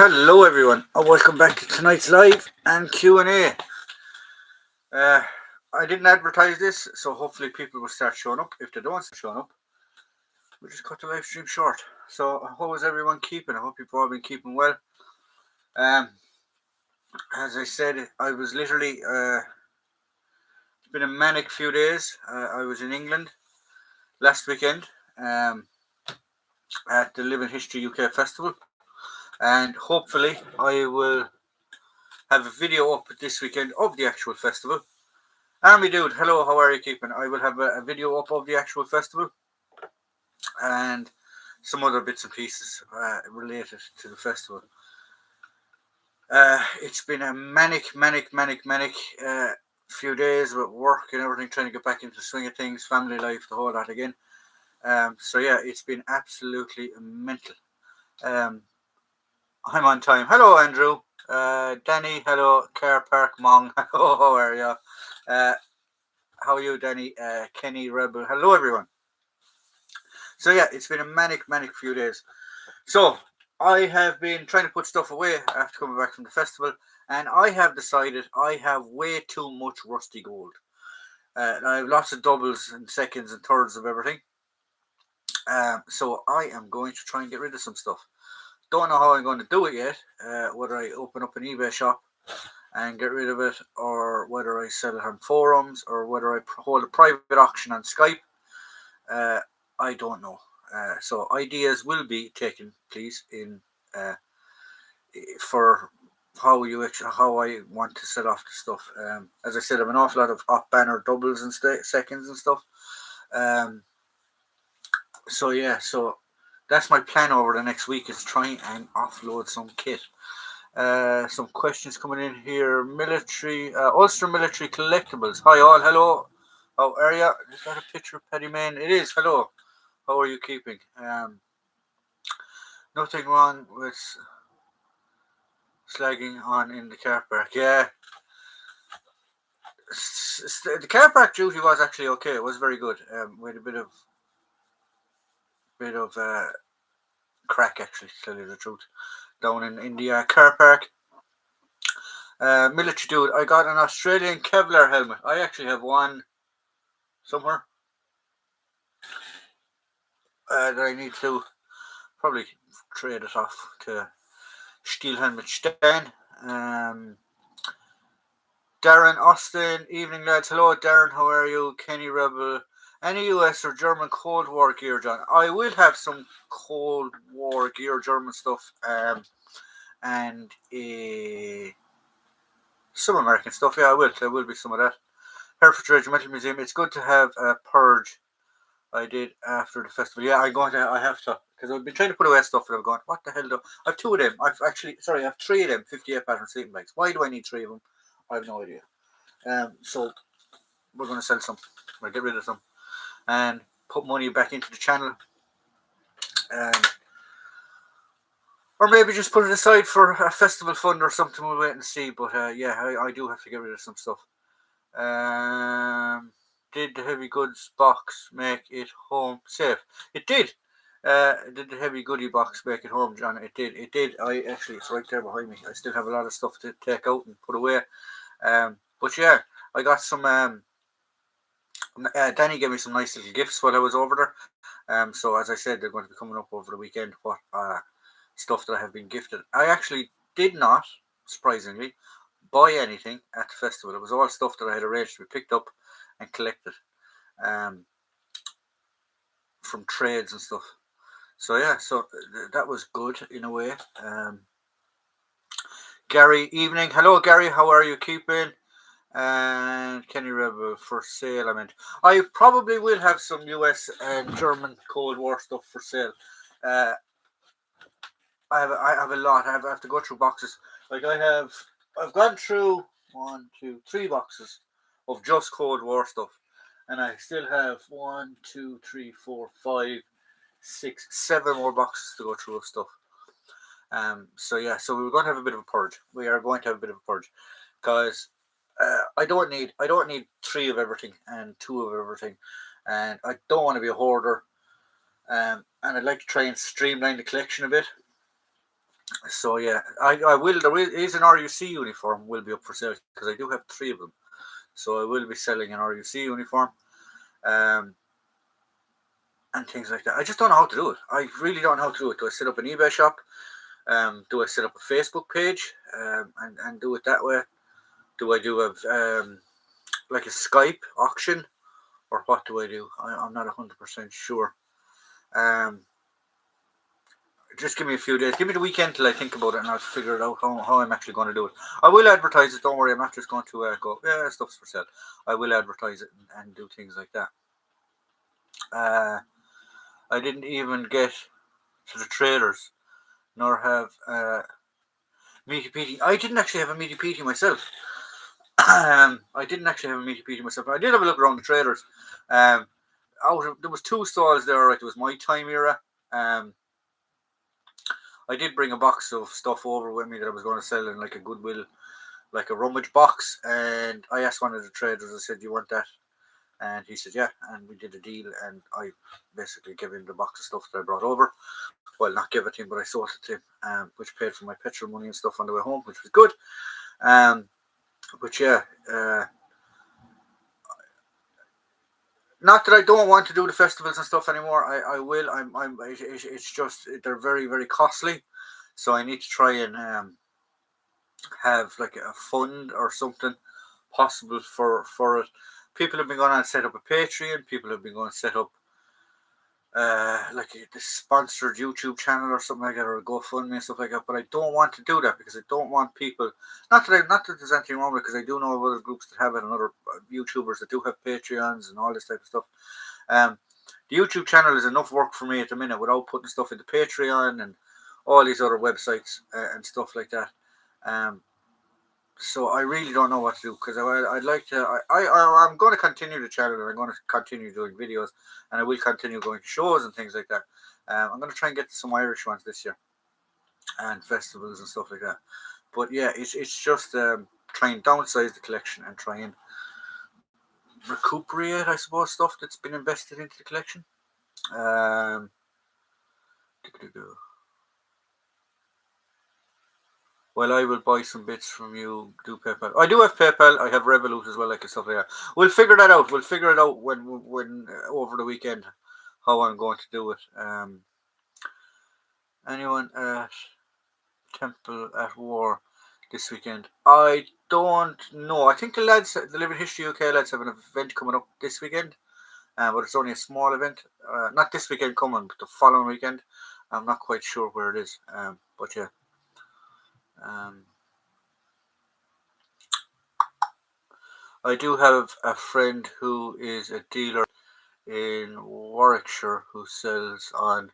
Hello everyone, and welcome back to tonight's live and Q&A. Uh, I didn't advertise this, so hopefully people will start showing up. If they don't start showing up, we'll just cut the live stream short. So how is everyone keeping? I hope you've all been keeping well. Um, as I said, I was literally, it's been a manic few days. I was in England last weekend at the Living History UK Festival, and hopefully I will have a video up this weekend of the actual festival. Army dude, hello, how are you keeping? I will have a video up of the actual festival and some other bits and pieces related to the festival. It's been a manic few days with work and everything, trying to get back into the swing of things, family life, the whole lot again. So yeah, it's been absolutely mental. I'm on time. Hello, Andrew. Danny, hello. Car Park Mong, hello, how are you? How are you, Danny? Kenny Rebel, hello, everyone. So yeah, it's been a manic few days. So I have been trying to put stuff away after coming back from the festival, and I have decided I have way too much rusty gold. I have lots of doubles and seconds and thirds of everything. So I am going to try and get rid of some stuff. Don't know how I'm going to do it yet. Whether I open up an eBay shop and get rid of it, or whether I sell it on forums, or whether I hold a private auction on Skype. I don't know. So ideas will be taken, please, in for how I want to set off the stuff. As I said, I have an awful lot of off banner doubles and seconds and stuff. So yeah, so that's my plan over the next week, is try and offload some kit. Some questions coming in here. Military, Ulster Military Collectibles. Hi all, hello. How are you? Is that a picture of Paddy Main? It is. Hello. How are you keeping? Nothing wrong with slagging on in the car park. Yeah, the car park duty was actually okay. It was very good. We had a bit of crack, actually, to tell you the truth, down in the car park. Military dude, I got an Australian Kevlar helmet. I actually have one somewhere that I need to probably trade it off to Steel Helmet Stan. Darren Austin, evening lads. Hello Darren, how are you? Kenny Rebel. Any US or German Cold War gear, John? I will have some Cold War gear, German stuff, and some American stuff. Yeah, I will. There will be some of that. Herefordshire Regimental Museum. It's good to have a purge. I did after the festival. Yeah, I have to, because I've been trying to put away stuff, and I've gone, what the hell do I have two of them? I have three of them 58 pattern sleeping bags. Why do I need three of them? I have no idea. So we're going to sell some. We'll get rid of some and put money back into the channel, or maybe just put it aside for a festival fund or something. We'll wait and see. But yeah, I do have to get rid of some stuff. Did the heavy goods box make it home safe? It did. Did the heavy goodie box make it home, John? It did. It did. It's right there behind me. I still have a lot of stuff to take out and put away. But yeah, I got some. Danny gave me some nice little gifts while I was over there. So as I said, they're going to be coming up over the weekend. What stuff that I have been gifted. I actually did not, surprisingly, buy anything at the festival. It was all stuff that I had arranged to be picked up and collected from trades and stuff. So yeah, so that was good in a way. Gary, evening. Hello, Gary. How are you keeping? And Kenny Rebel for sale. I probably will have some US and German Cold War stuff for sale. I have a lot. I have to go through boxes. Like I've gone through 1, 2, 3 boxes of just Cold War stuff, and I still have 1, 2, 3, 4, 5, 6, 7 more boxes to go through of stuff. So yeah, so we're going to have a bit of a purge. We are going to have a bit of a purge, because I don't need 3 of everything and 2 of everything, and I don't want to be a hoarder. And I'd like to try and streamline the collection a bit. So yeah, I will. There is an RUC uniform will be up for sale because I do have 3 of them. So I will be selling an RUC uniform, um, and things like that. I just don't know how to do it. I really don't know how to do it. Do I set up an eBay shop? Do I set up a Facebook page and do it that way? Do I do like a Skype auction, or what do I do? I'm not 100% sure. Um, just give me a few days. Give me the weekend till I think about it, and I'll figure it out how I'm actually going to do it. I will advertise it. Don't worry, I'm not just going to go, yeah, stuff's for sale. I will advertise it and do things like that. I didn't even get to the trailers, nor have meaty Petey. I didn't actually have a meaty Petey myself. I didn't actually have a meaty Petey myself. I did have a look around the trailers. There was 2 stalls there. Right, there was My Time Era. I did bring a box of stuff over with me that I was going to sell in like a Goodwill, like a rummage box. And I asked one of the traders. I said, "Do you want that?" And he said, "Yeah." And we did a deal. And I basically gave him the box of stuff that I brought over. Well, not give it to him, but I sold it to him, which paid for my petrol money and stuff on the way home, which was good. But yeah, not that I don't want to do the festivals and stuff anymore. I will. It's just they're very, very costly, so I need to try and have like a fund or something possible for it. People have been going on set up a Patreon. People have been going to set up like the sponsored YouTube channel or something like that, or a GoFundMe and stuff like that. But I don't want to do that because I don't want people. Not that there's anything wrong with it, because I do know of other groups that have it and other YouTubers that do have Patreons and all this type of stuff. The YouTube channel is enough work for me at the minute without putting stuff into Patreon and all these other websites and stuff like that. So I really don't know what to do, because I'd like to. I'm going to continue the channel, and I'm going to continue doing videos, and I will continue going to shows and things like that. I'm going to try and get some Irish ones this year, and festivals and stuff like that. But yeah, it's just try and downsize the collection and try and recuperate, I suppose, stuff that's been invested into the collection. Um, Well, I will buy some bits from you. Do PayPal. I do have PayPal. I have Revolut as well, like stuff like that. We'll figure that out. We'll figure it out when over the weekend how I'm going to do it. Anyone at Temple at War this weekend? I don't know. I think the lads, the Living History UK lads, have an event coming up this weekend, but it's only a small event. Not this weekend coming, but the following weekend. I'm not quite sure where it is. But yeah. I do have a friend who is a dealer in Warwickshire who sells on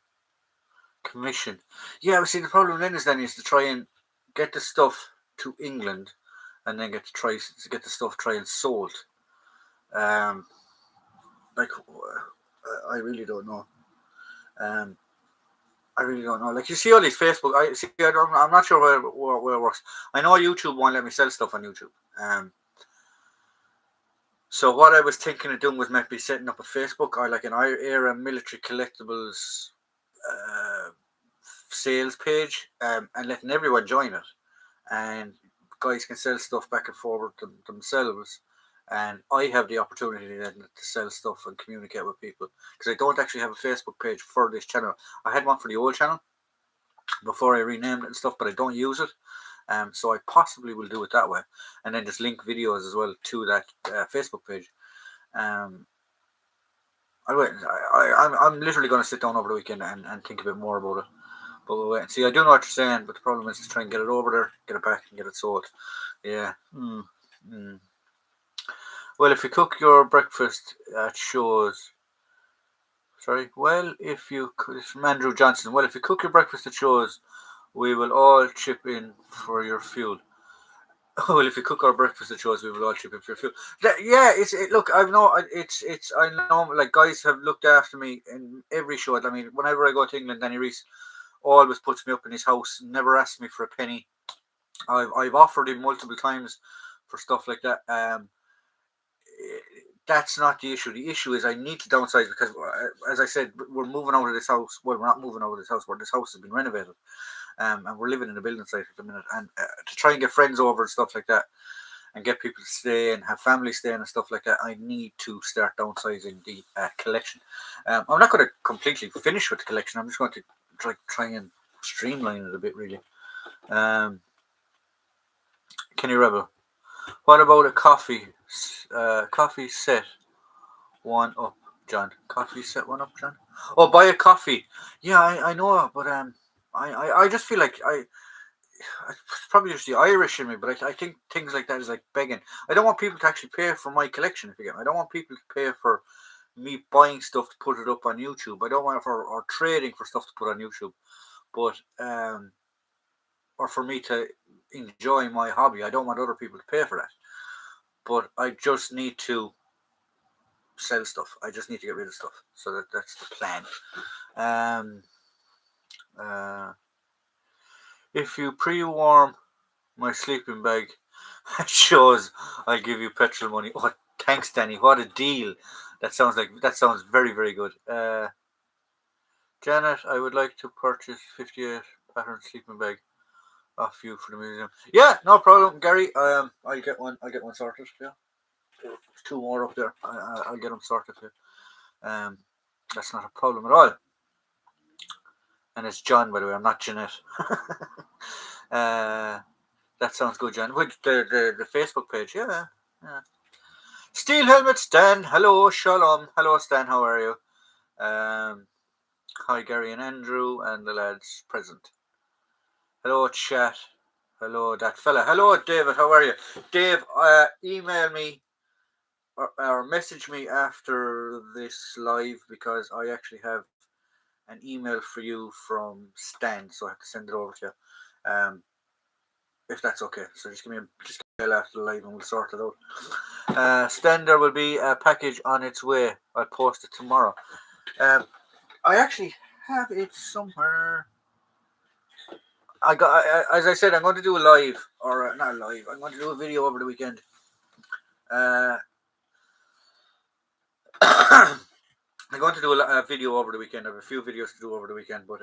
commission. Yeah, but see, the problem then is to try and get the stuff to England and then get the stuff try and sold. Like I really don't know. I really don't know. Like, you see all these Facebook. I'm not sure where it works. I know YouTube won't let me sell stuff on YouTube. So what I was thinking of doing was maybe setting up a Facebook or like an Era Military Collectibles sales page, and letting everyone join it, and guys can sell stuff back and forward themselves, and I have the opportunity then to sell stuff and communicate with people, because I don't actually have a Facebook page for this channel. I had one for the old channel before I renamed it and stuff, but I don't use it. So I possibly will do it that way, and then just link videos as well to that Facebook page. I'm literally going to sit down over the weekend and think a bit more about it. But we'll wait and see. I do know what you're saying, but the problem is to try and get it over there, get it back, and get it sold. Yeah. Well, if you cook your breakfast at shows, sorry. Well, if you it's from Andrew Johnson. Well, if you cook your breakfast at shows, we will all chip in for your fuel. Well, if you cook our breakfast at shows, we will all chip in for your fuel. Look, I know I know, like, guys have looked after me in every show. I mean, whenever I go to England, Danny Reese always puts me up in his house, never asked me for a penny. I've offered him multiple times for stuff like that. that's not the issue. The issue is I need to downsize because, as I said, we're moving out of this house. Well, we're not moving out of this house, but this house has been renovated. And we're living in a building site at the minute. And to try and get friends over and stuff like that, and get people to stay and have family staying and stuff like that, I need to start downsizing the collection. I'm not going to completely finish with the collection. I'm just going to try and streamline it a bit, really. Kenny Rebel, what about a coffee set one up, John? Coffee set one up, John? Oh, buy a coffee. Yeah, I know, but I just feel like it's probably just the Irish in me, but I think things like that is like begging. I don't want people to actually pay for my collection, if you get me. I don't want people to pay for me buying stuff to put it up on YouTube. I don't want or trading for stuff to put on YouTube, but or for me to enjoy my hobby. I don't want other people to pay for that. But I just need to sell stuff. I just need to get rid of stuff. So that's the plan. If you pre-warm my sleeping bag, it shows I'll give you petrol money. Oh, thanks, Danny. What a deal. That sounds very, very good. Janet, I would like to purchase 58 pattern sleeping bag off you for the museum. Yeah, no problem, Gary. I'll get one sorted. Yeah, there's 2 more up there. I'll get them sorted here. That's not a problem at all. And it's John, by the way. I'm not Jeanette. That sounds good, John. With the Facebook page, yeah. Steel Helmet Stan. Hello, Shalom. Hello, Stan. How are you? Hi, Gary and Andrew and the lads present. Hello, chat. Hello, that fella. Hello, David. How are you? Dave, email me or message me after this live because I actually have an email for you from Stan, so I have to send it over to you. If that's okay. So just give me a mail after the live and we'll sort it out. Stan, there will be a package on its way. I'll post it tomorrow. I actually have it somewhere. As I said, I'm going to do a live, or not live. I'm going to do a video over the weekend. I'm going to do a video over the weekend. I have a few videos to do over the weekend, but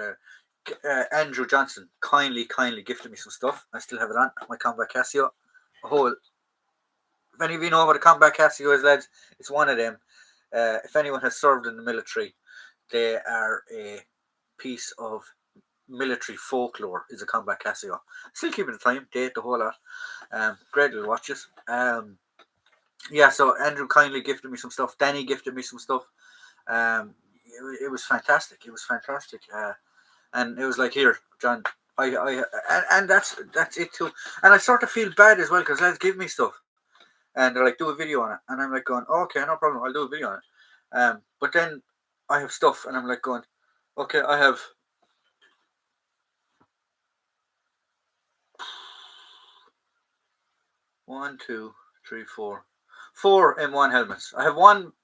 Andrew Johnson kindly gifted me some stuff. I still have it on my Combat Casio. If any of you know what a Combat Casio is, lads, it's one of them. If anyone has served in the military, they are a piece of military folklore. Is a Combat Casio. Still keeping the time, date, the whole lot. Great little watches. Yeah, so Andrew kindly gifted me some stuff. Danny gifted me some stuff. It was fantastic. And it was like, here, John, and that's it too. And I sort of feel bad as well because lads give me stuff, and they're like, do a video on it, and I'm like going, oh, okay, no problem, I'll do a video on it. But then I have stuff, and I'm like going, okay, I have 1, 2, 3, 4 M1 helmets. I have one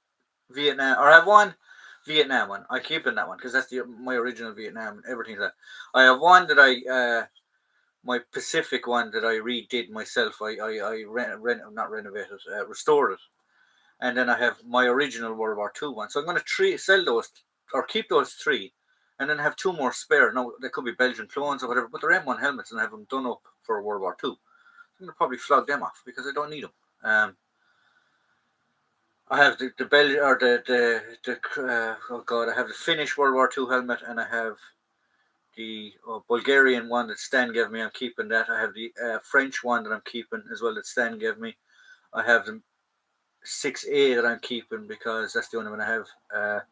Vietnam one. I keep in that one because that's my original Vietnam. Everything that I have one that my Pacific one that I redid myself. I restored it, and then I have my original World War II one. So I'm going to sell those or keep those 3, and then have 2 more spare. Now they could be Belgian clones or whatever, but they're M1 helmets, and I have them done up for World War II. I'm going to probably flog them off because I don't need them. I have the Belgian or I have the Finnish World War II helmet, and I have the Bulgarian one that Stan gave me. I'm keeping that. I have the French one that I'm keeping as well that Stan gave me. I have the 6A that I'm keeping because that's the only one I have. I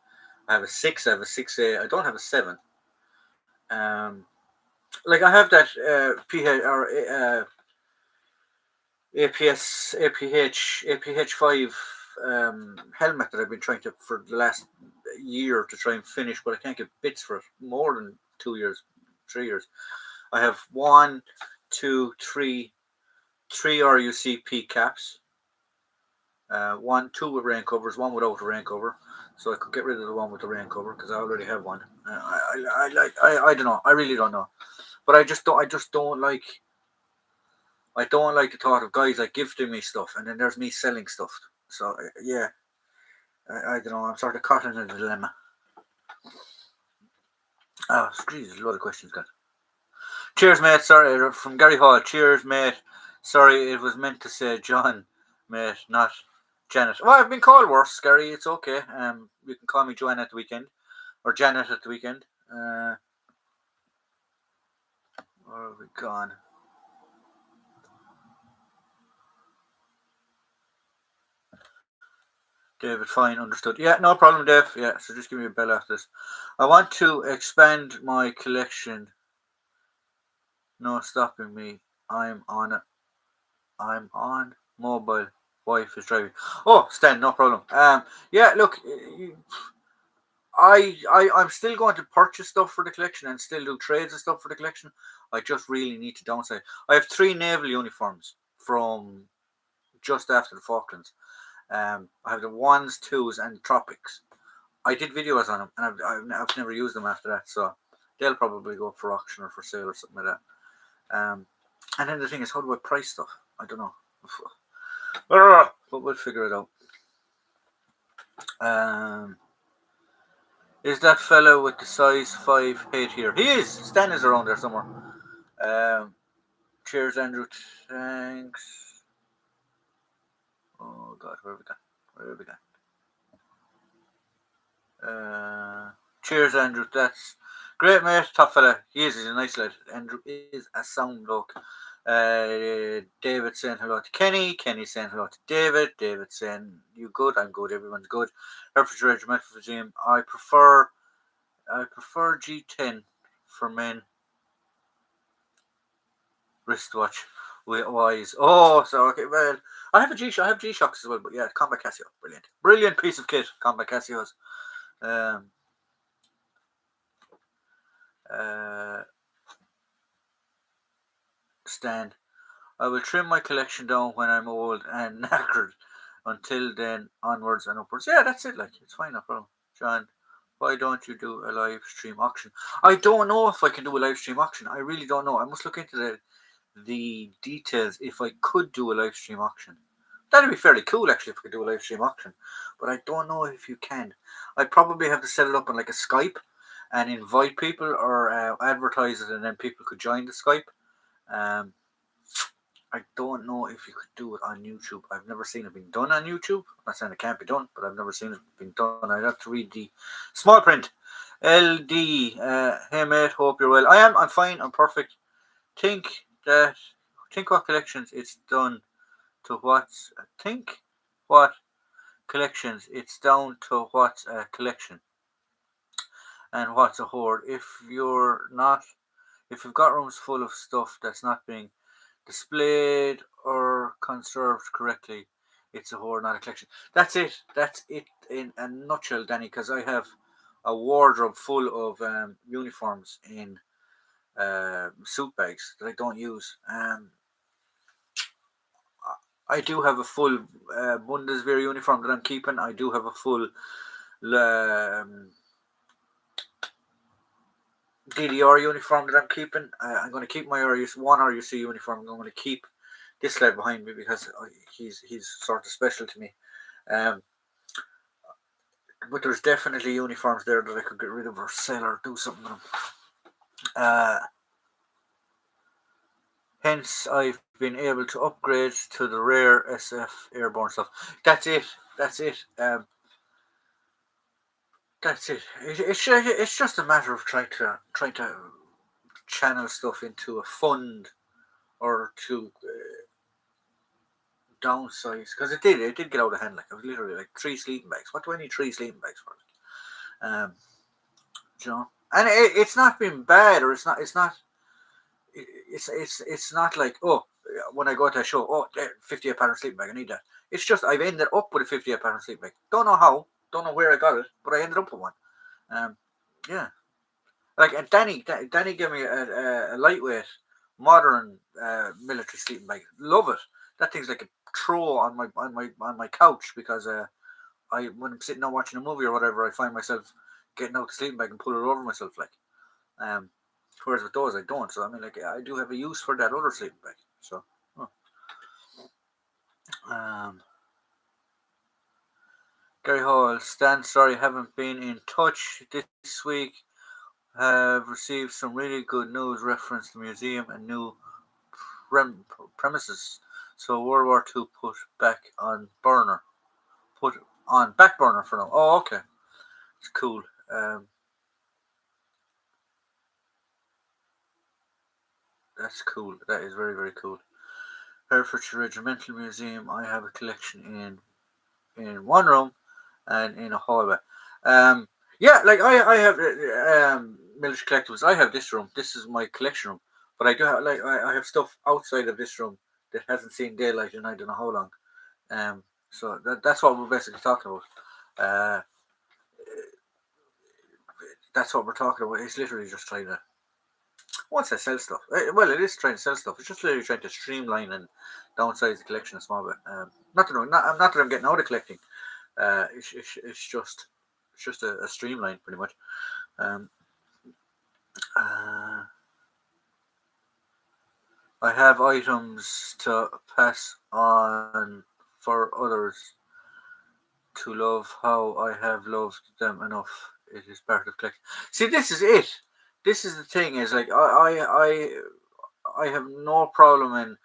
have a 6. I have a 6A. I don't have a 7. Like I have that APH5 helmet that I've been trying to for the last year to try and finish, but I can't get bits for it. More than 2 years, 3 years. I have 1, 2, 3 RUCP caps. 1, 2 with rain covers, 1 without a rain cover. So I could get rid of the one with the rain cover because I already have one. I don't know. I really don't know. But I don't like. I don't like the thought of guys like gifting me stuff and then there's me selling stuff. So yeah, I don't know. I'm sort of caught in a dilemma. Oh, geez, there's a lot of questions, guys. Cheers, mate. Sorry, from Gary Hall. Cheers, mate. Sorry, it was meant to say John, mate, not Janet. Well, I've been called worse, Gary. It's okay. You can call me Joanne at the weekend, or Janet at the weekend. Where have we gone? David, fine, understood. Yeah, no problem, Dave. Yeah, so just give me a bell after this. I want to expand my collection. No stopping me. I'm on it. I'm on mobile. Wife is driving. Oh, Stan, no problem. Yeah, look, I'm still going to purchase stuff for the collection and still do trades and stuff for the collection. I just really need to downsize. I have 3 naval uniforms from just after the Falklands. I have the 1s, 2s, and tropics. I did videos on them, and I've never used them after that, so they'll probably go up for auction or for sale or something like that. And then the thing is, how do I price stuff? I don't know. But we'll figure it out. Is that fellow with the size 5 head here? He is! Stan is around there somewhere. Cheers, Andrew. Thanks. Oh, God, where have we gone? Cheers, Andrew. That's great, mate. Top fella. He's a nice lad. Andrew is a sound bloke. David saying hello to Kenny. Kenny saying hello to David. David saying, you good? I'm good. Everyone's good. Herefordshire Regimental Museum. I prefer G10 for men. Wristwatch with wise. Oh, so okay. Well, I have G-Shocks as well, but yeah, Combat Casio, brilliant piece of kit. Combat Casios. Stand. I will trim my collection down when I'm old and knackered. Until then, onwards and upwards. Yeah, that's it. Like, it's fine, no problem. John, why don't you do a live stream auction? I don't know if I can do a live stream auction. I really don't know. I must look into the details if I could do a live stream auction. That'd be fairly cool, actually, if we could do a live stream auction. But I don't know if you can. I'd probably have to set it up on like a Skype and invite people or advertise it, and then people could join the Skype. I don't know if you could do it on YouTube. I've never seen it being done on YouTube. I'm not saying it can't be done, but I've never seen it being done. I'd have to read the small print. LD, hey mate, hope you're well. I'm fine, I'm perfect. Think what collections it's done to what's collections it's down to what's a collection and what's a hoard. If you've got rooms full of stuff that's not being displayed or conserved correctly, it's a hoard, not a collection. That's it in a nutshell, Danny, because I have a wardrobe full of uniforms in suit bags that I don't use. I do have a full Bundeswehr uniform that I'm keeping. I do have a full DDR uniform that I'm keeping. I'm going to keep my one RUC uniform. I'm going to keep this lad behind me because he's sort of special to me. But there's definitely uniforms there that I could get rid of or sell or do something with them. Hence, I've been able to upgrade to the rare SF airborne stuff. That's it. That's it. It's just a matter of trying to channel stuff into a fund or to downsize, because it did get out of hand. Like, I was literally like 3 sleeping bags. What do I need 3 sleeping bags for? You know, and it's not been bad, or it's not like, oh, when I go to a show, oh, 58 pattern sleeping bag, I need that. It's just I've ended up with a 58 pattern sleeping bag. Don't know how, don't know where I got it, but I ended up with one. Yeah, like, and Danny gave me a lightweight modern military sleeping bag. Love it. That thing's like a throw on my couch, because when I'm sitting there watching a movie or whatever, I find myself getting out the sleeping bag and pull it over myself, like. Whereas with those I don't. So I mean, like, I do have a use for that other sleeping bag. So. Gary Hall, Stan, sorry, haven't been in touch this week. Have received some really good news reference to museum and new premises. So World War II put back on burner. Put on back burner for now. Oh, okay. It's cool. That's cool. That is very, very cool. Herefordshire Regimental Museum. I have a collection in one room and in a hallway. Yeah, like I have military collectibles. I have this room. This is my collection room. But I do have I have stuff outside of this room that hasn't seen daylight in I don't know how long. So that's what we're basically talking about. Uh, that's what we're talking about. It's literally just trying to once I sell stuff. Well, it is trying to sell stuff. It's just literally trying to streamline and downsize the collection a small bit. Not that I'm getting out of collecting. It's just a streamline pretty much. Um, uh, I have items to pass on for others to love how I have loved them enough. It is part of collecting. See, this is it. This is the thing. Is like I have no problem in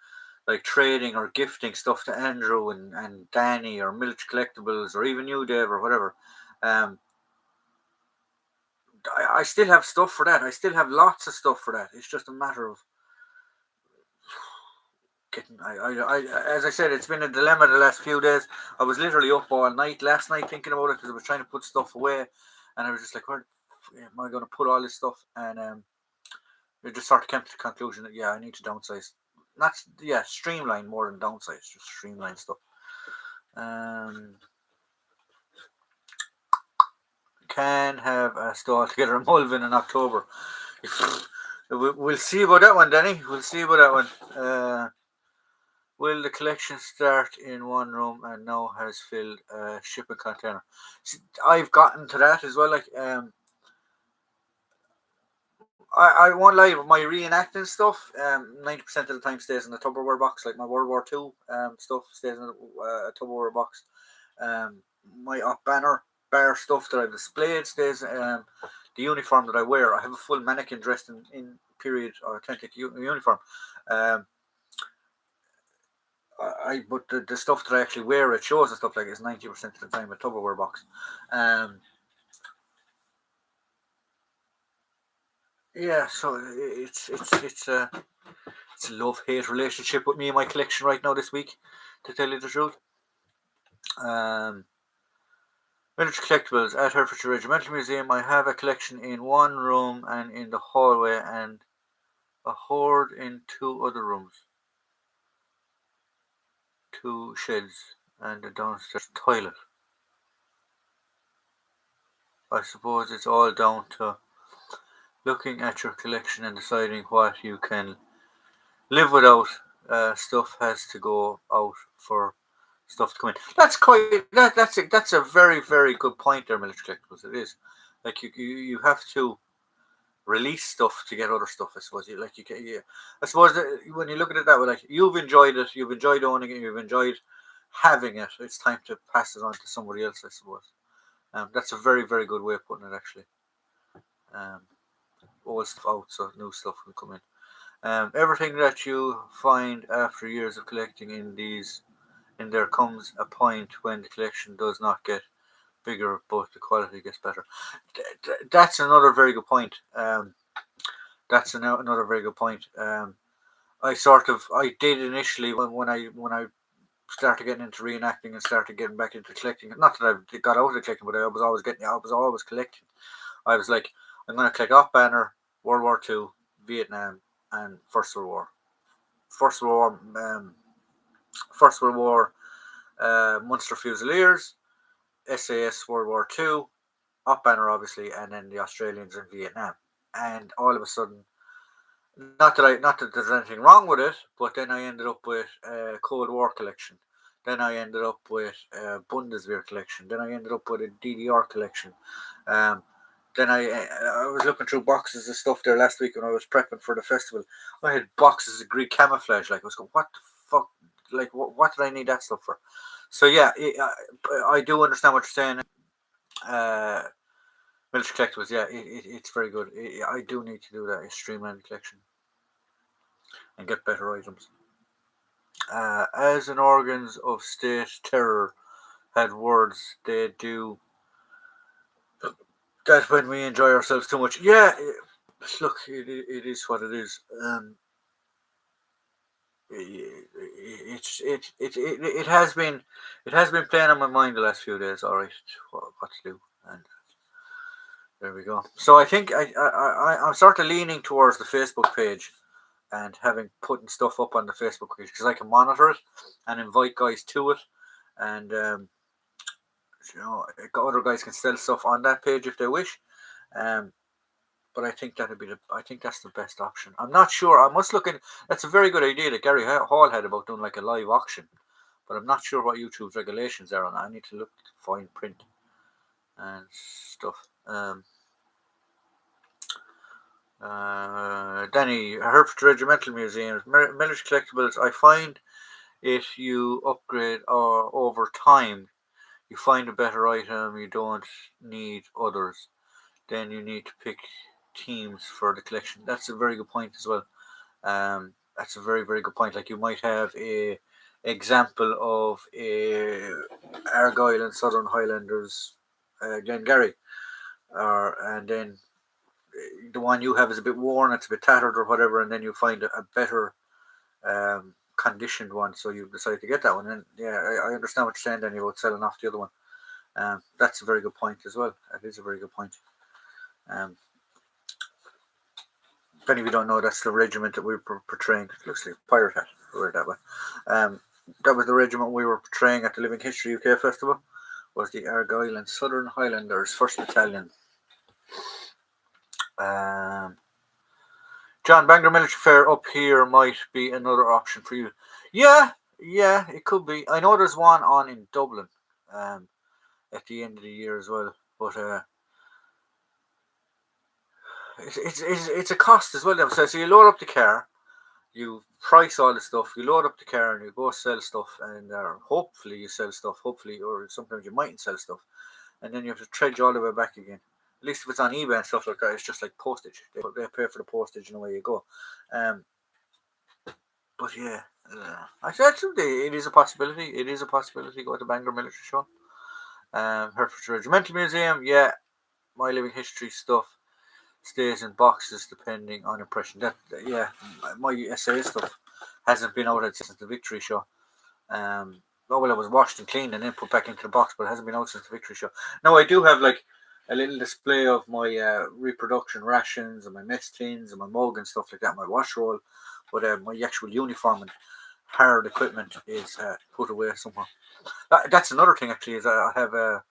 like trading or gifting stuff to Andrew and Danny or Milch Collectibles or even you, Dave, or whatever. Um, I still have stuff for that. I still have lots of stuff for that. It's just a matter of getting. As I said, it's been a dilemma the last few days. I was literally up all night last night thinking about it because I was trying to put stuff away, and I was just like, where am I going to put all this stuff? And I just sort of came to the conclusion that I need to downsize. Not streamline more than downsize, just streamline stuff. Can have a stall together in Mulvin in October. We'll see about that one, Danny. We'll see about that one. Will the collection start in one room and now has filled a shipping container? See, I've gotten to that as well. Like, I won't lie, my reenacting stuff, 90% of the time stays in the Tupperware box. Like my World War II stuff stays in a Tupperware box. My up banner bar stuff that I've displayed stays. The uniform that I wear, I have a full mannequin dressed in period or authentic uniform. But the stuff that I actually wear at shows and stuff like is 90% of the time a Tupperware box. Yeah, so it's a love-hate relationship with me and my collection right now this week, to tell you the truth. Miniature collectibles at Herefordshire Regimental Museum. I have a collection in one room and in the hallway, and a hoard in two other rooms, two sheds, and a downstairs toilet. I suppose it's all down to looking at your collection and deciding what you can live without. Stuff has to go out for stuff to come in. That's quite that's a very, very good point there, military collectibles. It is like you have to release stuff to get other stuff. I suppose I suppose that when you look at it that way, like you've enjoyed it, you've enjoyed owning it, you've enjoyed having it. It's time to pass it on to somebody else. I suppose. That's a very, very good way of putting it. Actually, old stuff out so new stuff will come in. Everything that you find after years of collecting in there comes a point when the collection does not get bigger, but the quality gets better. That's another very good point. That's another very good point. I did initially when I started getting into reenacting and started getting back into collecting. Not that I got out of collecting, but I was always collecting. I was like, I'm going to collect off banner, World War II, Vietnam, and First World War. First World War, Munster Fusiliers, SAS World War II, up banner obviously, and then the Australians in Vietnam. And all of a sudden, not that there's anything wrong with it, but then I ended up with a Cold War collection. Then I ended up with a Bundeswehr collection. Then I ended up with a DDR collection. Then I was looking through boxes of stuff there last week when I was prepping for the festival. I had boxes of Greek camouflage. Like I was going, what the fuck? Like what did I need that stuff for? So yeah, I do understand what you're saying. Military collectibles, yeah, it's very good. I do need to do that. Streamline the collection and get better items. As an organs of state terror had words, they do that when we enjoy ourselves too much. Yeah, look, it is what it is. It has been playing on my mind the last few days. All right, what to do, and there we go. So I think I'm sort of leaning towards the Facebook page and having putting stuff up on the Facebook page because I can monitor it and invite guys to it, and other guys can sell stuff on that page if they wish. Um, but I think I think that's the best option. I'm not sure. I must look in. That's a very good idea that Gary Hall had about doing like a live auction, but I'm not sure what YouTube's regulations are on that. I need to look fine print and stuff. Danny, Hereford Regimental Museums, military collectibles. I find if you upgrade or over time, you find a better item. You don't need others. Then you need to pick teams for the collection. That's a very good point as well. That's a very very good point. Like you might have a example of a Argyle and Southern Highlanders, Glengarry, and then the one you have is a bit worn, it's a bit tattered or whatever, and then you find a better conditioned one, so you decide to get that one. And yeah, I understand what you're saying, Danny, about selling off the other one. That's a very good point as well. That is a very good point. If any of you don't know, that's the regiment that we were portraying. It looks like a pirate hat. Wear that way. That was the regiment we were portraying at the Living History UK Festival. Was the Argyle and Southern Highlanders 1st Battalion. John, Bangor Military Fair up here might be another option for you. Yeah, it could be. I know there's one on in Dublin at the end of the year as well, but it's a cost as well. So you load up the car, you price all the stuff, you load up the car, and you go sell stuff, and hopefully you sell stuff. Hopefully, or sometimes you mightn't sell stuff, and then you have to trudge all the way back again. At least if it's on eBay and stuff like that, it's just like postage. They pay for the postage and away you go. But yeah, I said someday it is a possibility. It is a possibility. Go to Bangor Military Show. Herefordshire Regimental Museum. Yeah, My Living History stuff stays in boxes depending on impression. That yeah, my SA stuff hasn't been out since the Victory Show. Well, it was washed and cleaned and then put back into the box, but it hasn't been out since the Victory Show. Now I do have like a little display of my reproduction rations and my mess tins and my mug and stuff like that, my wash roll, but my actual uniform and hard equipment is put away somewhere. That's another thing actually, is I have a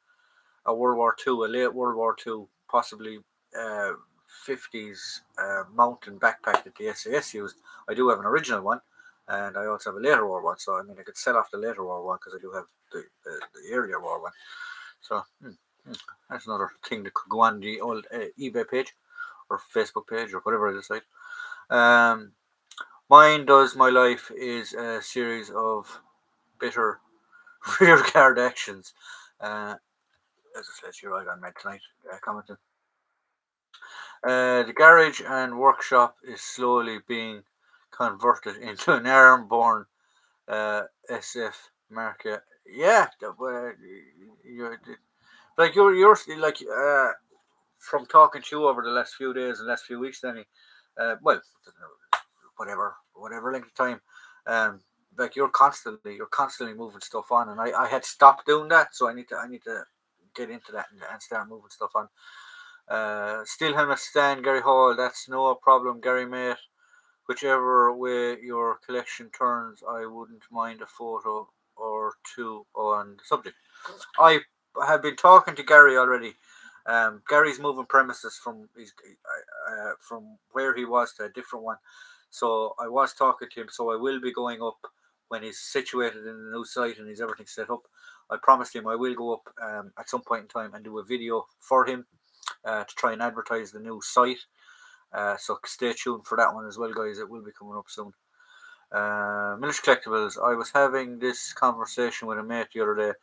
World War II, a late World War II, possibly 50s mountain backpack that the SAS used. I do have an original one, and I also have a later war one. So I mean, I could sell off the later war one because I do have the earlier war one. So that's another thing that could go on the old eBay page or Facebook page or whatever I decide. Mine does my life is a series of bitter rear guard actions. As I said, you're right on med tonight. Commenting. The garage and workshop is slowly being converted into an airborne SF market. Yeah, you're like you're like from talking to you over the last few days and last few weeks, Danny. Well, whatever length of time. Like you're constantly moving stuff on, and I had stopped doing that, so I need to get into that and start moving stuff on. Steel helmet stand, Gary Hall. That's no problem, Gary mate. Whichever way your collection turns, I wouldn't mind a photo or two on the subject. I have been talking to Gary already. Gary's moving premises from where he was to a different one, so I was talking to him. So I will be going up when he's situated in the new site and he's everything set up. I promised him I will go up at some point in time and do a video for him to try and advertise the new site. So stay tuned for that one as well, guys. It will be coming up soon. Military Collectibles. I was having this conversation with a mate the other day.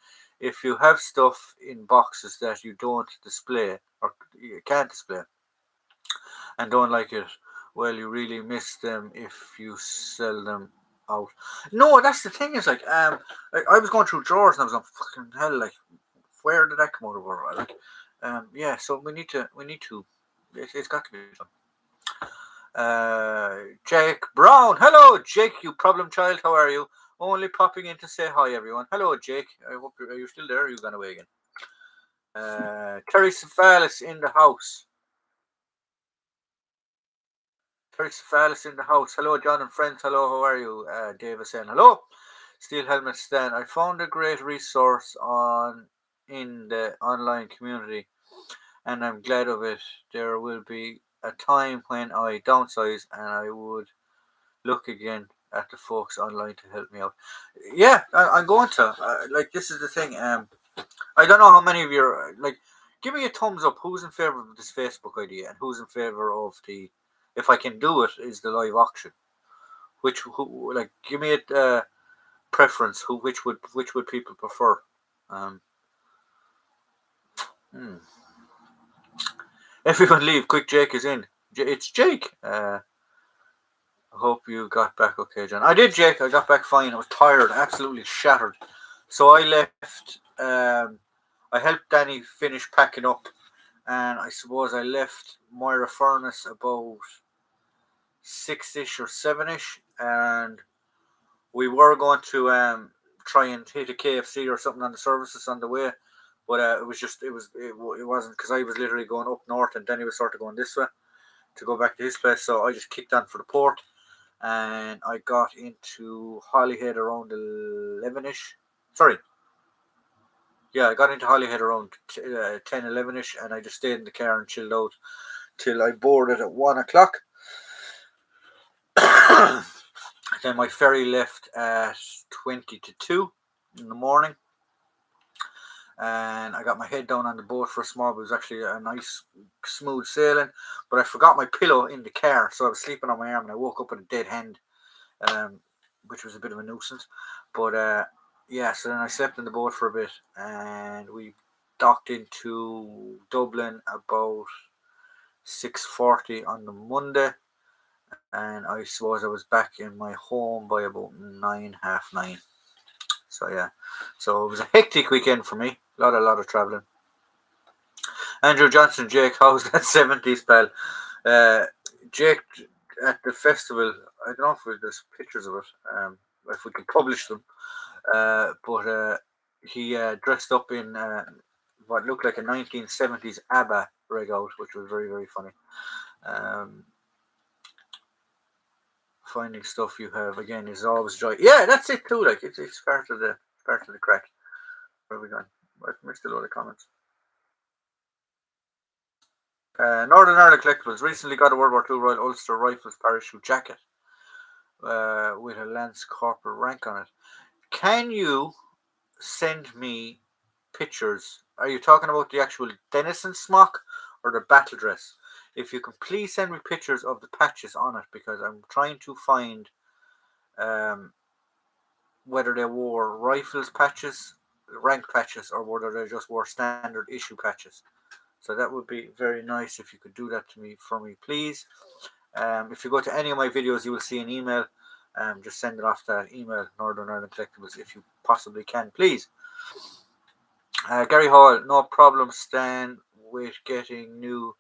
If you have stuff in boxes that you don't display or you can't display and don't like it, well, you really miss them if you sell them out. No, that's the thing. Is like, I was going through drawers and I was on fucking hell. Like, where did that come out of? Like, yeah. So we need to. It's got to be done. Jake Brown. Hello, Jake, you problem child. How are you? Only popping in to say hi, everyone. Hello, Jake. I hope are you still there? Or you gone away again? Terry Cefalis in the house. Terry Cefalis in the house. Hello, John and friends. Hello, how are you? David saying hello. Steel Helmet Stan. I found a great resource in the online community, and I'm glad of it. There will be a time when I downsize and I would look again at the folks online to help me out. Yeah, I'm going to. Like, this is the thing. I don't know how many of you are, like, give me a thumbs up. Who's in favor of this Facebook idea and who's in favor of the, if I can do it, is the live auction. Who like, give me a preference. Which would people prefer? Everyone leave. Quick, Jake is in. It's Jake. I hope you got back okay, John. I did, Jake. I got back fine. I was tired, absolutely shattered. So I left. I helped Danny finish packing up, and I suppose I left Moira Furnace about 6ish or 7ish, and we were going to try and hit a KFC or something on the services on the way, but it wasn't, because I was literally going up north and Danny was sort of going this way to go back to his place, so I just kicked on for the port, and I got into Holyhead around 11ish. Sorry. Yeah, I got into Holyhead around 10, 11ish, and I just stayed in the car and chilled out till I boarded at 1 o'clock. Then my ferry left at 20 to 2 in the morning, and I got my head down on the boat for a small, but it was actually a nice smooth sailing, but I forgot my pillow in the car, so I was sleeping on my arm and I woke up with a dead hand, which was a bit of a nuisance, but yeah, so then I slept in the boat for a bit, and we docked into Dublin about 6:40 on the Monday, and I suppose I was back in my home by about 9, half 9. So yeah, so it was a hectic weekend for me. A lot of traveling. Andrew Johnson, Jake, how's that 70s pal? Jake at the festival. I don't know if there's pictures of it. If we can publish them. But he dressed up in what looked like a 1970s ABBA rig out, which was very, very funny. Finding stuff you have again is always joy. Yeah, that's it too. Like, it's part of the crack. Where are we going? I've missed a lot of comments. Northern Ireland Collectibles recently got a World War II Royal Ulster Rifles parachute jacket with a Lance Corporal rank on it. Can you send me pictures? Are you talking about the actual Denison smock or the battle dress? If you can please send me pictures of the patches on it, because I'm trying to find whether they wore rifles patches, rank patches, or whether they just wore standard issue patches. So that would be very nice if you could do that for me, please. If you go to any of my videos, you will see an email. Just send it off that email, Northern Ireland Collectibles, if you possibly can, please. Gary Hall, no problem, Stan, with getting new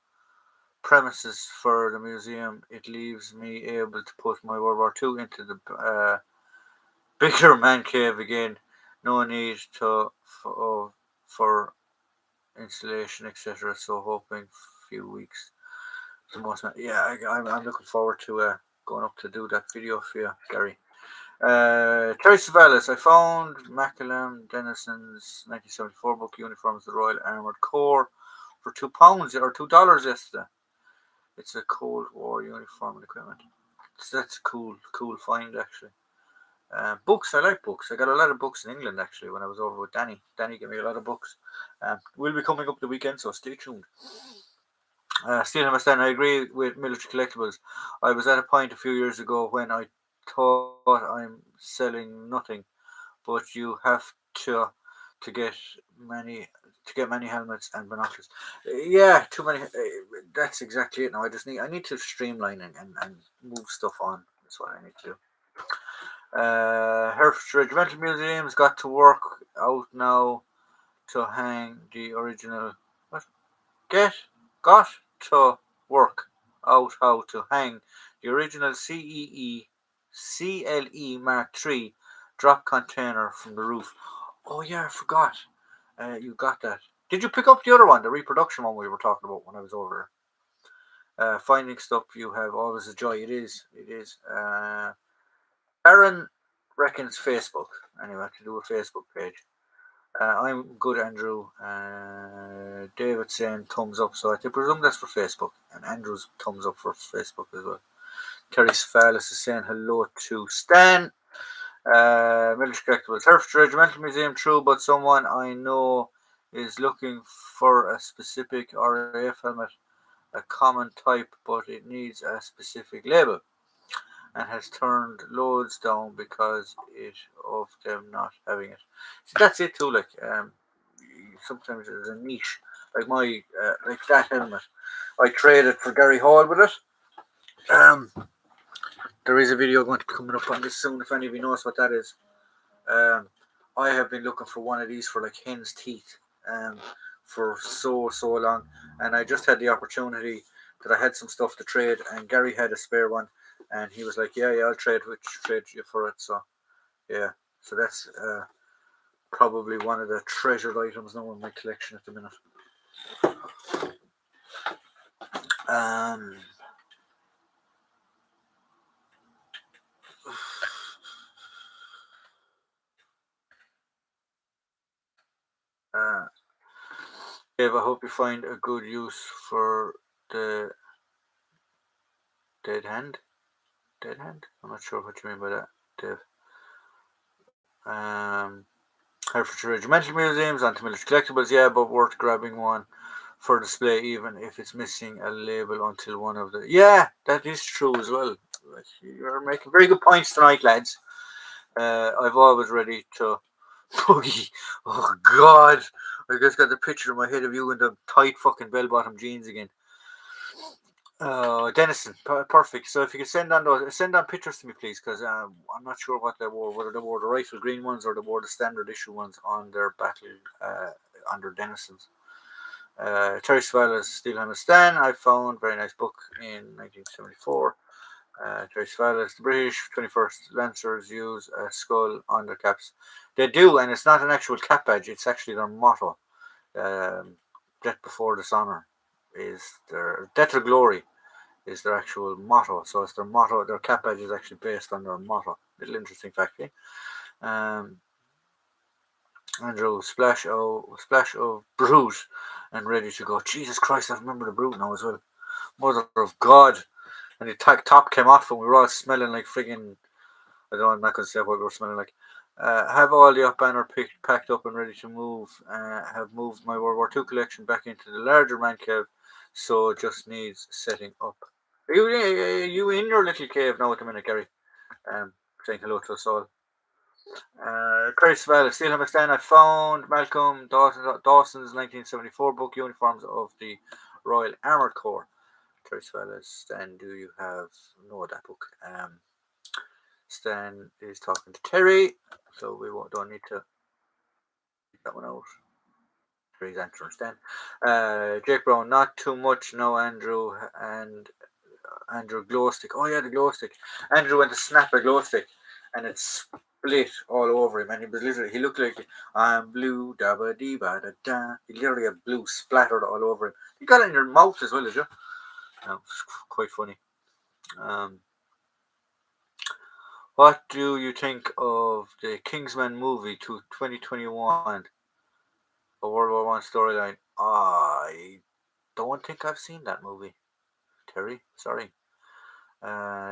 premises for the museum. It leaves me able to put my World War II into the bigger man cave again. No need for installation, etc. So hoping few weeks. The most, yeah, I'm looking forward to going up to do that video for you, Gary. Terry Savalas, I found Macallan Denison's 1974 book uniforms, the Royal Armoured Corps, for £2 or $2 yesterday. It's a Cold War uniform and equipment. So that's a cool find, actually. Books, I like books. I got a lot of books in England, actually, when I was over with Danny. Danny gave me a lot of books. We'll be coming up the weekend, so stay tuned. Stephen Mastan, I agree with Military Collectibles. I was at a point a few years ago when I thought I'm selling nothing, but you have to get many many helmets and binoculars. Yeah, too many. That's exactly it. Now I need to streamline and move stuff on. That's what I need to do. Herefordshire Regimental Museum's got to work out now to hang the original. What? Got to work out how to hang the original CLE Mark III drop container from the roof. Oh yeah, I forgot. You got that. Did you pick up the other one, the reproduction one we were talking about when I was over? Finding stuff you have always a joy. It is. It is. Aaron reckons Facebook. Anyway, I can do a Facebook page. I'm good, Andrew. David saying thumbs up, so I presume that's for Facebook, and Andrew's thumbs up for Facebook as well. Terry Svalis is saying hello to Stan. Military Collectibles, Herefordshire Regimental Museum, true, but someone I know is looking for a specific RAF helmet, a common type, but it needs a specific label, and has turned loads down because of them not having it. See, that's it too. Sometimes there's a niche, like that helmet. I traded for Gary Hall with it. There is a video going to be coming up on this soon. If any of you knows what that is, I have been looking for one of these for like hen's teeth, for so long, and I just had the opportunity that I had some stuff to trade, and Gary had a spare one, and he was like, "Yeah, I'll trade you for it." So yeah, so that's probably one of the treasured items now in my collection at the minute. Dave, I hope you find a good use for the dead hand. Dead hand? I'm not sure what you mean by that, Dave. Herefordshire Regimental Museums, anti-military collectibles, yeah, but worth grabbing one for display, even if it's missing a label until one of the. Yeah, that is true as well. You're making very good points tonight, lads. I've always ready to boogie. Oh God, I just got the picture in my head of you in the tight fucking bell-bottom jeans again. Denison, perfect. So if you could send on pictures to me, please, because I'm not sure what they wore, whether they wore the rifle green ones or they wore the standard issue ones on their battle under Denison's. Terry Svalla's Steelhammer Stan, I found very nice book in 1974. Terry Svalla's the British 21st Lancers use a skull on their caps. They do, and it's not an actual cap badge; it's actually their motto. Death before dishonor is their death or glory is their actual motto. So it's their motto. Their cap badge is actually based on their motto. Little interesting fact. Andrew, splash of brute and ready to go. Jesus Christ, I remember the brute now as well. Mother of God. And the top came off and we were all smelling like friggin', I'm not going to say what we were smelling like. Have all the up banner packed up and ready to move. Have moved my World War II collection back into the larger man cave, so it just needs setting up. Are you in your little cave now at the minute, Gary? Saying hello to us all. Chris Valley, Steelhammer Stan, I found Malcolm Dawson's 1974 book, Uniforms of the Royal Armoured Corps. Chris Valley, Stan, do you have that book? Stan is talking to Terry, so we don't need to get that one out. Terry's answering Stan. Jake Brown, not too much, no, Andrew, and Andrew glow stick. Oh yeah, the glow stick. Andrew went to snap a glow stick, and it split all over him, and he looked like I'm blue, da ba dee ba da da. He literally had blue splattered all over him. You got it in your mouth as well, did you? No, it's quite funny. What do you think of the Kingsman movie to 2021? A World War One storyline. I don't think I've seen that movie, Terry. Sorry.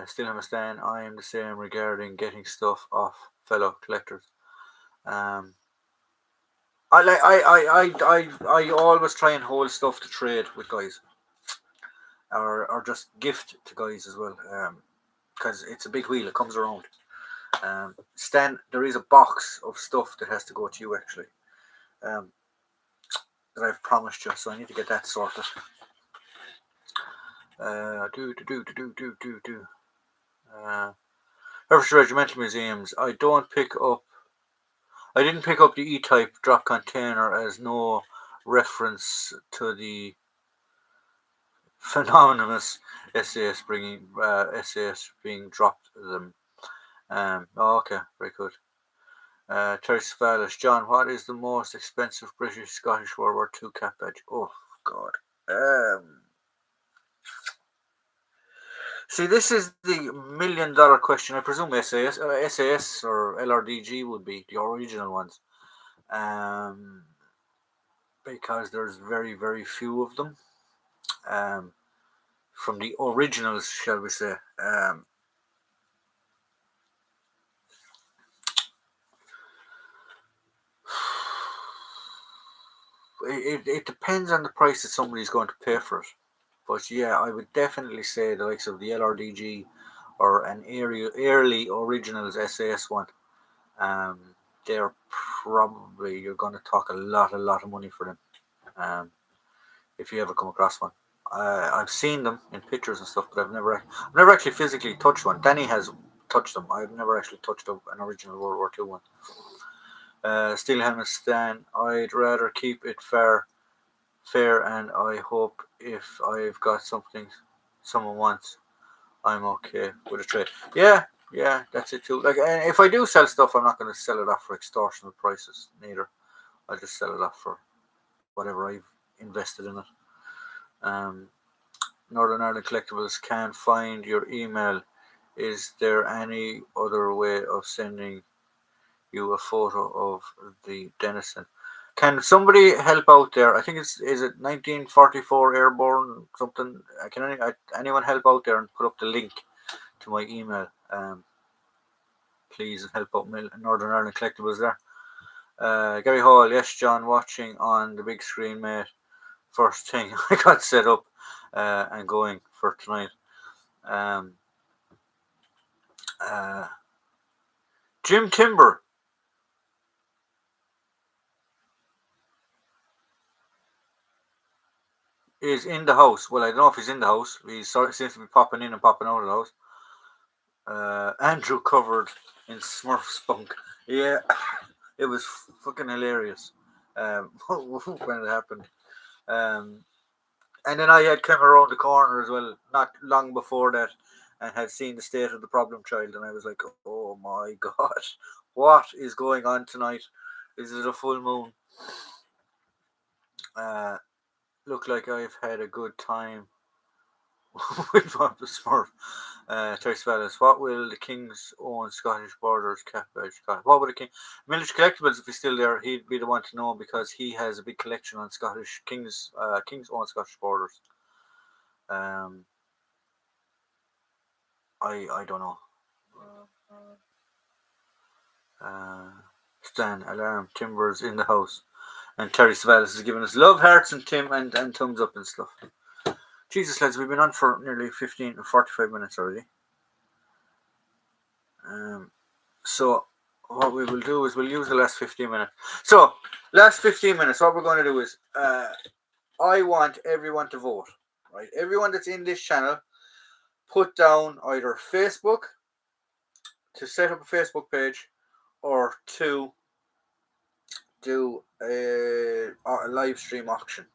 Still understand. I am the same regarding getting stuff off fellow collectors. I always try and hold stuff to trade with guys, or just gift to guys as well. because it's a big wheel. It comes around. Stan, there is a box of stuff that has to go to you actually. That I've promised you, so I need to get that sorted. Herefordshire Regimental Museums. I didn't pick up the E-type drop container as no reference to the phenomenous SAS being dropped them. Okay, very good. Terry Savalas, John, what is the most expensive British Scottish World War II cap badge? Oh God. See, this is the $1 million question. I presume SAS or LRDG would be the original ones, because there's very, very few of them. From the originals, shall we say? It depends on the price that somebody's going to pay for it. But yeah, I would definitely say the likes of the LRDG or an early originals SAS one. They're probably, you're going to talk a lot of money for them. If you ever come across one. I've seen them in pictures and stuff, but I've never actually physically touched one. Danny has touched them. I've never actually touched an original World War II one. Steel helmet Stan, I'd rather keep it fair, and I hope if I've got something someone wants, I'm okay with a trade. Yeah, that's it too. Like, if I do sell stuff, I'm not going to sell it off for extortionate prices neither. I'll just sell it off for whatever I've invested in it. Northern Ireland Collectibles can't find your email. Is there any other way of sending you a photo of the Denison? Can somebody help out there? I think is it 1944 Airborne something? Can anyone help out there and put up the link to my email? Please help out Northern Ireland Collectibles there. Gary Hall, yes, John, watching on the big screen, mate. First thing I got set up and going for tonight. Jim Timber is in the house. Well, I don't know if he's in the house. He seems to be popping in and popping out of the house. Andrew covered in Smurf spunk. Yeah, it was fucking hilarious when it happened. And then I had come around the corner as well, not long before that, and had seen the state of the problem child, and I was like, oh my God, what is going on tonight? Is it a full moon? Look like I've had a good time with Bob the Smurf. Terry Svallis, what will the King's own Scottish Borders cap badge cost? What would the King Military Collectibles, if he's still there, he'd be the one to know because he has a big collection on Scottish King's own Scottish Borders. I don't know. Stan, alarm, Timber's in the house. And Terry Savalas is giving us love hearts and Tim and thumbs up and stuff. Jesus, lads, we've been on for nearly 15 or 45 minutes already. So what we will do is we'll use the last 15 minutes. So, last 15 minutes, what we're going to do is I want everyone to vote. Right? Everyone that's in this channel, put down either Facebook to set up a Facebook page or to do a live stream auction.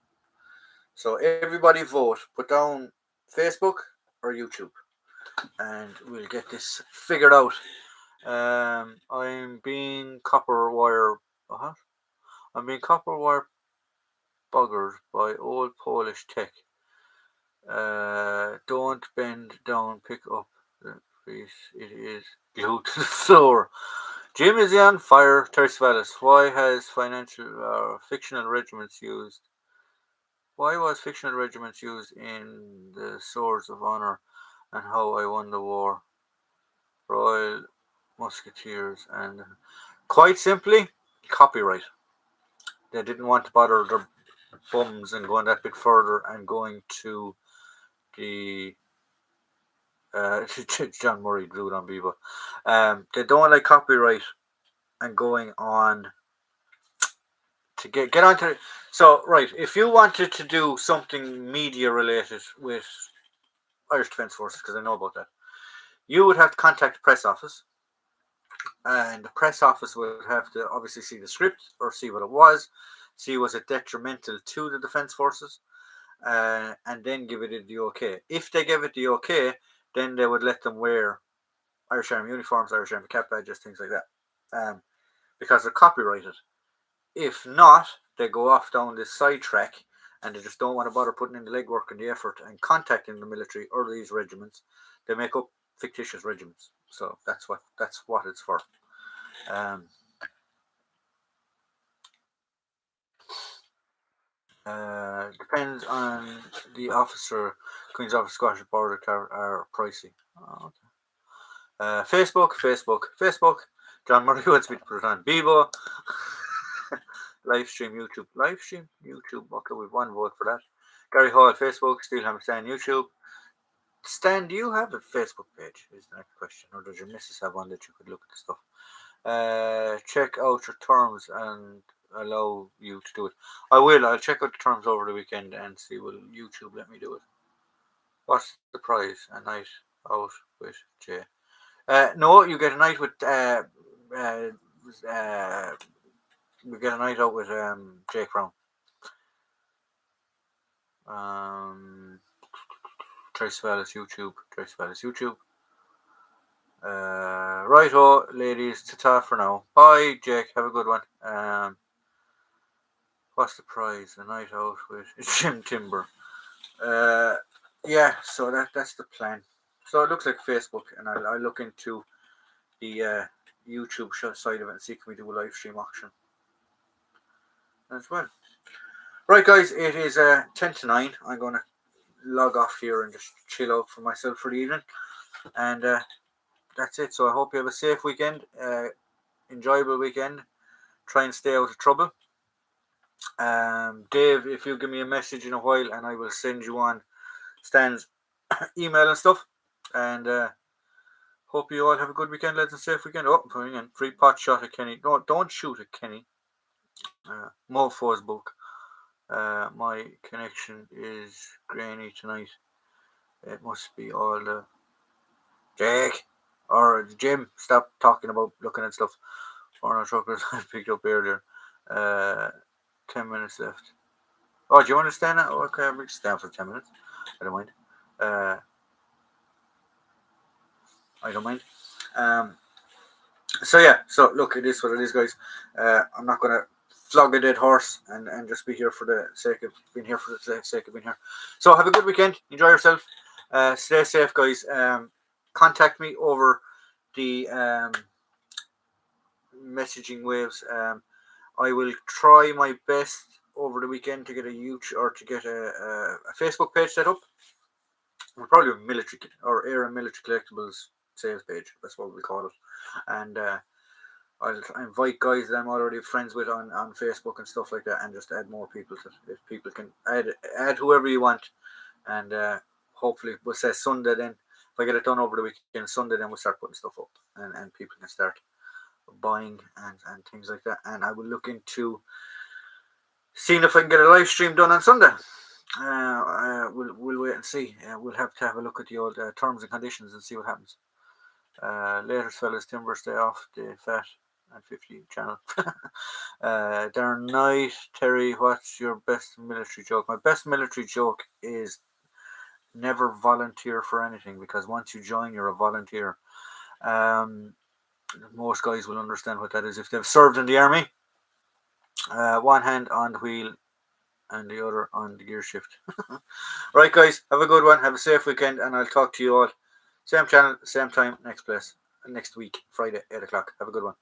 So everybody vote. Put down Facebook or YouTube, and we'll get this figured out. I'm being copper wire buggered by old Polish tech. Don't bend down, pick up the piece. It is glued to the floor. Jim is on fire. Terry Svallis, why has fictional regiments used? Why was fictional regiments used in the Swords of Honor and How I Won the War? Royal Musketeers, and quite simply, copyright. They didn't want to bother their bums and going that bit further and going to the John Murray drew it on Bebo. They don't like copyright and going on to get onto. So right, if you wanted to do something media related with Irish Defence Forces, because I know about that, you would have to contact the press office, and the press office would have to obviously see the script or see what it was, see was it detrimental to the Defence Forces, and then give it the okay. If they give it the okay, then they would let them wear Irish Army uniforms, Irish Army cap badges, things like that, because they're copyrighted. If not, they go off down this side track and they just don't want to bother putting in the legwork and the effort and contacting the military or these regiments. They make up fictitious regiments. So that's what it's for. Depends on the officer. Queen's Office Scottish Border are pricey. Oh, okay. Facebook. John Murray wants me to put it on Bebo. Live stream YouTube. Okay, we've one vote for that. Gary Hall, Facebook. Steelhammer Stan, YouTube. Stan, do you have a Facebook page? Is the next question. Or does your missus have one that you could look at the stuff? Check out your terms and allow you to do it. I will. I'll check out the terms over the weekend and see will YouTube let me do it. What's the prize? A night out with Jay. No, you get a night with we get a night out with Jake Brown. Trace Fellas YouTube. Righto, ladies, ta-ta for now. Bye, Jake. Have a good one. What's the prize? A night out with Jim Timber. Yeah, so that's the plan. So it looks like Facebook, and I'll look into the YouTube side of it and see can we do a live stream auction as well. Right, guys, it is 10 to 9. I'm going to log off here and just chill out for myself for the evening. And that's it. So I hope you have a safe weekend, enjoyable weekend. Try and stay out of trouble. Dave, if you give me a message in a while, and I will send you on Stan's email and stuff. And hope you all have a good weekend, lads, and safe weekend. Oh, coming in. Free pot shot at Kenny. No, don't shoot at Kenny. Mofo's book. My connection is grainy tonight. It must be all the Jake or Jim. Stop talking about looking at stuff. Foreigner truckers I picked up earlier. 10 minutes left. Oh, do you want to stand? Oh, okay, I'll stand for 10 minutes. I don't mind. So yeah, so look, it is what it is, guys. I'm not gonna flog a dead horse and just be here for the sake of being here for the sake of being here. So have a good weekend. Enjoy yourself. Stay safe, guys. Contact me over the messaging waves. I will try my best over the weekend to get a YouTube or to get a Facebook page set up. We'll probably have military or air and military collectibles sales page. That's what we call it. And I'll invite guys that I'm already friends with on Facebook and stuff like that, and just add more people. If people can add whoever you want, and hopefully we'll say Sunday. Then if I get it done over the weekend, Sunday, then we'll start putting stuff up, and people can start buying and things like that. And I will look into seeing if I can get a live stream done on Sunday. We'll wait and see. We'll have to have a look at the old terms and conditions and see what happens. Later, fellas, Timber, stay off the fat and 50 channel. Darren Knight, Terry, what's your best military joke? My best military joke is never volunteer for anything, because once you join, you're a volunteer. Most guys will understand what that is if they've served in the army. One hand on the wheel and the other on the gear shift. Right, guys, have a good one. Have a safe weekend, and I'll talk to you all. Same channel, same time, next week, Friday, 8 o'clock. Have a good one.